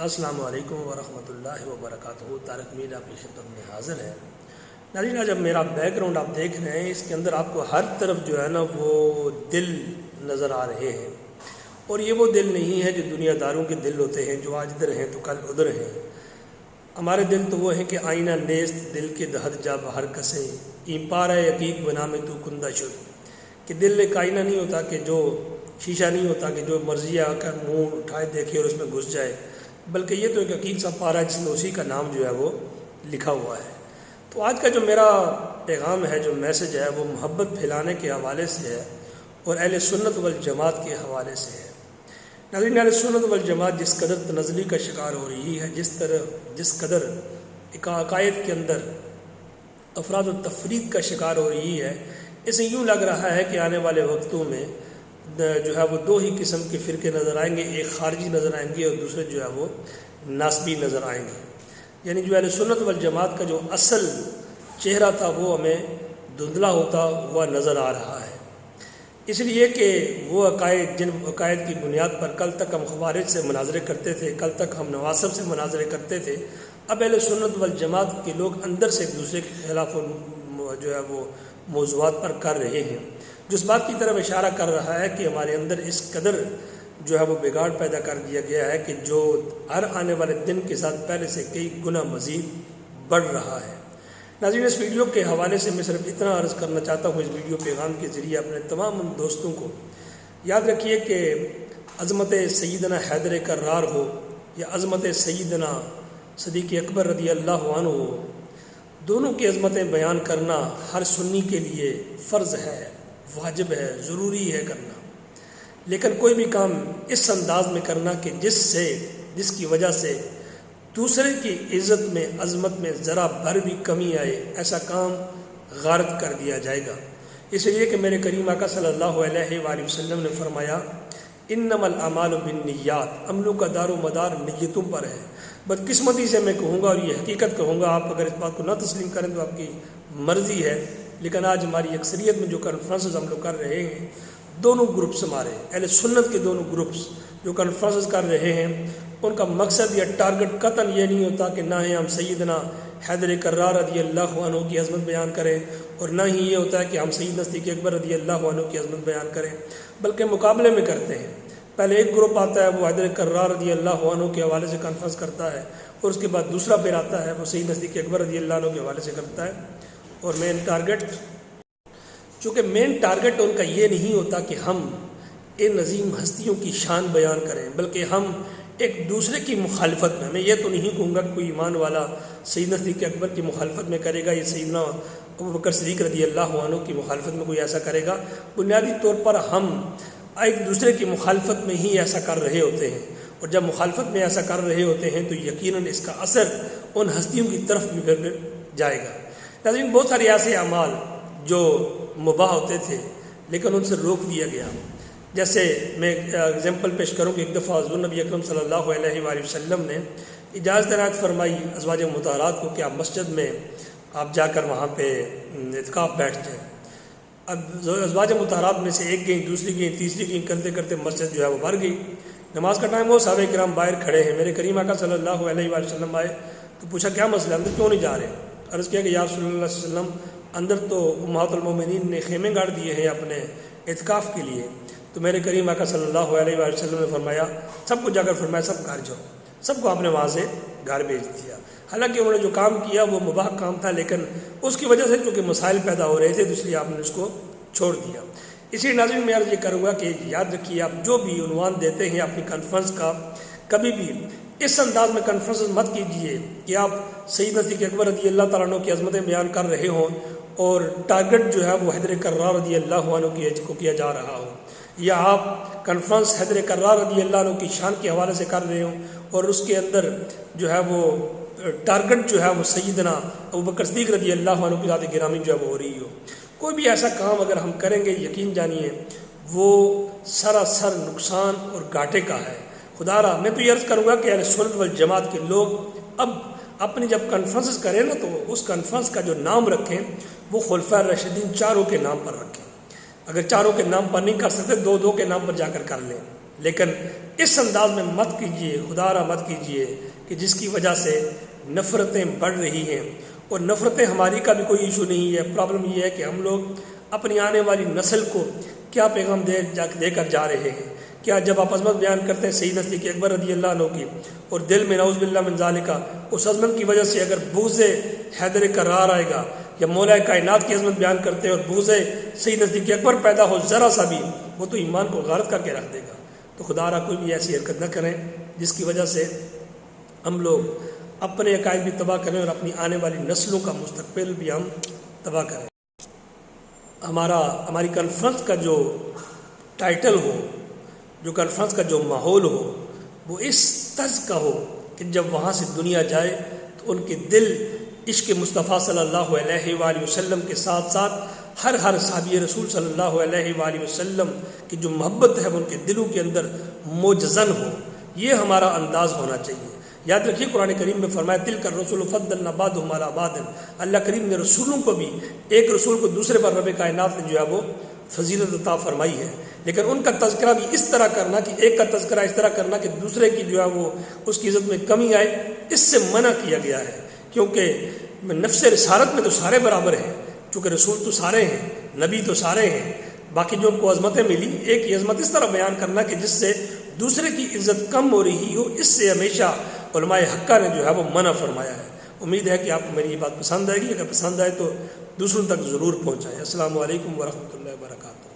السلام علیکم ورحمۃ اللہ وبرکاتہ۔ طارق میر آپ کی خدمت میں حاضر ہے۔ ناظرین، جب میرا بیک گراؤنڈ آپ دیکھ رہے ہیں، اس کے اندر آپ کو ہر طرف جو ہے نا وہ دل نظر آ رہے ہیں، اور یہ وہ دل نہیں ہے جو دنیا داروں کے دل ہوتے ہیں، جو آج ادھر ہیں تو کل ادھر ہیں۔ ہمارے دل تو وہ ہیں کہ آئینہ نیست دل کے دہد جا بہر کسے، این پارہ یقیق بنا میں تو کندہ شد، کہ دل ایک آئینہ نہیں ہوتا کہ جو شیشہ نہیں ہوتا کہ جو مرضی آ کر منہ اٹھائے دیکھے اور اس میں گھس جائے، بلکہ یہ تو ایک حقیق سا پارہ ہے جس میں اسی کا نام جو ہے وہ لکھا ہوا ہے۔ تو آج کا جو میرا پیغام ہے، جو میسج ہے، وہ محبت پھیلانے کے حوالے سے ہے اور اہل سنت والجماعت کے حوالے سے ہے۔ ناظرین، اہل سنت والجماعت جس قدر تنزلی کا شکار ہو رہی ہے، جس قدر عقائد کے اندر افراد و تفرید کا شکار ہو رہی ہے، اسے یوں لگ رہا ہے کہ آنے والے وقتوں میں جو ہے وہ دو ہی قسم کے فرقے نظر آئیں گے، ایک خارجی نظر آئیں گے اور دوسرے جو ہے وہ ناسبی نظر آئیں گے۔ یعنی جو اہل سنت والجماعت کا جو اصل چہرہ تھا وہ ہمیں دھندلا ہوتا ہوا نظر آ رہا ہے، اس لیے کہ وہ عقائد، جن عقائد کی بنیاد پر کل تک ہم خوارج سے مناظرے کرتے تھے، کل تک ہم نواسب سے مناظرے کرتے تھے، اب اہل سنت والجماعت کے لوگ اندر سے ایک دوسرے کے خلاف جو ہے وہ موضوعات پر کر رہے ہیں، جو اس بات کی طرف اشارہ کر رہا ہے کہ ہمارے اندر اس قدر جو ہے وہ بگاڑ پیدا کر دیا گیا ہے کہ جو ہر آنے والے دن کے ساتھ پہلے سے کئی گنا مزید بڑھ رہا ہے۔ ناظرین، اس ویڈیو کے حوالے سے میں صرف اتنا عرض کرنا چاہتا ہوں، اس ویڈیو پیغام کے ذریعے اپنے تمام ان دوستوں کو یاد رکھیے کہ عظمت سیدنا حیدر کرار ہو یا عظمت سیدنا صدیق اکبر رضی اللہ عنہ ہو، دونوں کی عظمتیں بیان کرنا ہر سنی کے لیے فرض ہے، واجب ہے، ضروری ہے کرنا، لیکن کوئی بھی کام اس انداز میں کرنا کہ جس کی وجہ سے دوسرے کی عزت میں، عظمت میں ذرا بھر بھی کمی آئے، ایسا کام غارت کر دیا جائے گا۔ اس لیے کہ میرے کریم آقا صلی اللہ علیہ وآلہ وسلم نے فرمایا، انما الاعمال بالنیات، عملوں کا دار و مدار نیتوں پر ہے۔ بدقسمتی سے میں کہوں گا اور یہ حقیقت کہوں گا، آپ اگر اس بات کو نہ تسلیم کریں تو آپ کی مرضی ہے، لیکن آج ہماری اکثریت میں جو کانفرنسز ہم لوگ کر رہے ہیں، دونوں گروپس ہمارے اہل سنت کے دونوں گروپس جو کانفرنسز کر رہے ہیں، ان کا مقصد یا ٹارگٹ قطعاً یہ نہیں ہوتا کہ نہ ہی ہم سیدنا حیدر کرار رضی اللہ عنہ کی عظمت بیان کریں، اور نہ ہی یہ ہوتا ہے کہ ہم سیدنا صدیق اکبر رضی اللہ عنہ کی عظمت بیان کریں، بلکہ مقابلے میں کرتے ہیں۔ پہلے ایک گروپ آتا ہے، وہ حیدر کرار رضی اللہ عنہ کے حوالے سے کانفرنس کرتا ہے، اور اس کے بعد دوسرا پھر آتا ہے، وہ سیدنا صدیق اکبر رضی اللہ عنہ کے حوالے سے کرتا ہے، اور چونکہ مین ٹارگٹ ان کا یہ نہیں ہوتا کہ ہم ان عظیم ہستیوں کی شان بیان کریں، بلکہ ہم ایک دوسرے کی مخالفت میں، میں یہ تو نہیں کہوں گا کہ کوئی ایمان والا سیدنا صدیق اکبر کی مخالفت میں کرے گا یا سیدنا ابوبکر صدیق رضی اللہ عنہ کی مخالفت میں کوئی ایسا کرے گا۔ بنیادی طور پر ہم ایک دوسرے کی مخالفت میں ہی ایسا کر رہے ہوتے ہیں، اور جب مخالفت میں ایسا کر رہے ہوتے ہیں تو یقیناً اس کا اثر ان ہستیوں کی طرف بھی پھر جائے گا۔ ناظرین، بہت سارے ایسے اعمال جو مباح ہوتے تھے لیکن ان سے روک دیا گیا، جیسے میں اگزامپل پیش کروں کہ ایک دفعہ حضور نبی اکرم صلی اللہ علیہ وآلہ وسلم نے اجازت عنایت فرمائی ازواج مطہرات کو کہ آپ مسجد میں آپ جا کر وہاں پہ اعتکاف بیٹھ جائیں۔ اب ازواج مطہرات میں سے ایک گئیں، دوسری گئیں، تیسری گئیں، کرتے کرتے مسجد جو ہے وہ بھر گئی۔ نماز کا ٹائم ہو، صحابہ کرام باہر کھڑے ہیں، میرے کریم آقا صلی اللہ علیہ وآلہ وسلم آئے تو پوچھا کیا مسئلہ ہے، اندر کیوں نہیں جا رہے؟ عرض کیا کہ یا رسول اللہ صلی اللہ علیہ وسلم، اندر تو امہات المومنین نے خیمے گاڑ دیے ہیں اپنے اعتکاف کے لیے۔ تو میرے کریم آقا صلی اللہ علیہ وآلہ وسلم نے فرمایا، سب کو جا کر فرمایا سب گھر جاؤ، سب کو آپ نے وہاں سے گھر بھیج دیا۔ حالانکہ انہوں نے جو کام کیا وہ مباح کام تھا، لیکن اس کی وجہ سے چونکہ مسائل پیدا ہو رہے تھے تو اس لیے آپ نے اس کو چھوڑ دیا۔ اسی ناظرین، میں عرض یہ کروں گا کہ یاد رکھیے، آپ جو بھی عنوان دیتے ہیں اپنی کانفرنس کا، کبھی بھی اس انداز میں کانفرنس مت کیجیے کہ آپ سیدنا صدیق اکبر رضی اللہ تعالیٰ عنہ کی عظمتیں بیان کر رہے ہوں اور ٹارگٹ جو ہے وہ حیدر کرار رضی اللہ عنہ کو کیا جا رہا ہو، یا آپ کانفرنس حیدر کرار رضی اللہ عنہ کی شان کے حوالے سے کر رہے ہوں اور اس کے اندر جو ہے وہ ٹارگٹ جو ہے وہ سیدنا ابوبکر صدیق رضی اللہ عنہ کی ذات گرامی جو ہے وہ ہو رہی ہو۔ کوئی بھی ایسا کام اگر ہم کریں گے، یقین جانیے وہ سراسر نقصان اور گھاٹے کا ہے۔ خدا را میں تو یہ عرض کروں گا کہ اہل سنت والجماعت کے لوگ اب اپنی جب کانفرنسز کریں نا تو اس کانفرنس کا جو نام رکھیں وہ خلفاء راشدین چاروں کے نام پر رکھیں۔ اگر چاروں کے نام پر نہیں کر سکتے، دو کے نام پر جا کر لیں، لیکن اس انداز میں مت کیجیے، خدا را مت کیجیے کہ جس کی وجہ سے نفرتیں بڑھ رہی ہیں. اور نفرتیں ہماری کا بھی کوئی ایشو نہیں ہے. پرابلم یہ ہے کہ ہم لوگ اپنی آنے والی نسل کو کیا پیغام دے کر جا رہے ہیں. کیا جب آپ عظمت بیان کرتے ہیں سیدنا صدیق اکبر رضی اللہ عنہ کی اور دل میں نعوذ باللہ من ذالک اس عظمت کی وجہ سے اگر بغض حیدر کرار آئے گا، یا مولا کائنات کی عظمت بیان کرتے ہیں اور بغض سیدنا صدیق اکبر پیدا ہو ذرا سا بھی، وہ تو ایمان کو غارت کر کے رکھ دے گا. تو خدا را کوئی بھی ایسی حرکت نہ کریں جس کی وجہ سے ہم لوگ اپنے عقائد بھی تباہ کریں اور اپنی آنے والی نسلوں کا مستقبل بھی ہم تباہ کریں. ہماری کانفرنس کا جو ٹائٹل ہو، جو کانفرنس کا جو ماحول ہو، وہ اس طرز کا ہو کہ جب وہاں سے دنیا جائے تو ان کے دل عشق مصطفیٰ صلی اللہ علیہ وآلہ وسلم کے ساتھ ساتھ ہر صحابی رسول صلی اللہ علیہ وآلہ وسلم کی جو محبت ہے وہ ان کے دلوں کے اندر موجزن ہو. یہ ہمارا انداز ہونا چاہیے. یاد رکھیے قرآن کریم میں فرمایا تلک الرسل فضلنا بعضهم علی بعض. اللہ کریم نے رسولوں کو بھی، ایک رسول کو دوسرے پر رب کائنات نے جو ہے وہ فضیلت عطا فرمائی ہے. لیکن ان کا تذکرہ بھی اس طرح کرنا کہ ایک کا تذکرہ اس طرح کرنا کہ دوسرے کی جو ہے وہ اس کی عزت میں کمی آئے، اس سے منع کیا گیا ہے. کیونکہ نفس رسالت میں تو سارے برابر ہیں، چونکہ رسول تو سارے ہیں، نبی تو سارے ہیں. باقی جو ان کو عظمتیں ملی، ایک ہی عظمت اس طرح بیان کرنا کہ جس سے دوسرے کی عزت کم ہو رہی ہو، اس سے ہمیشہ علماء حقہ نے جو ہے وہ منع فرمایا ہے. امید ہے کہ آپ کو میری یہ بات پسند آئے گی. اگر پسند آئے تو دوسروں تک ضرور پہنچائیں. السلام علیکم ورحمۃ اللہ وبرکاتہ.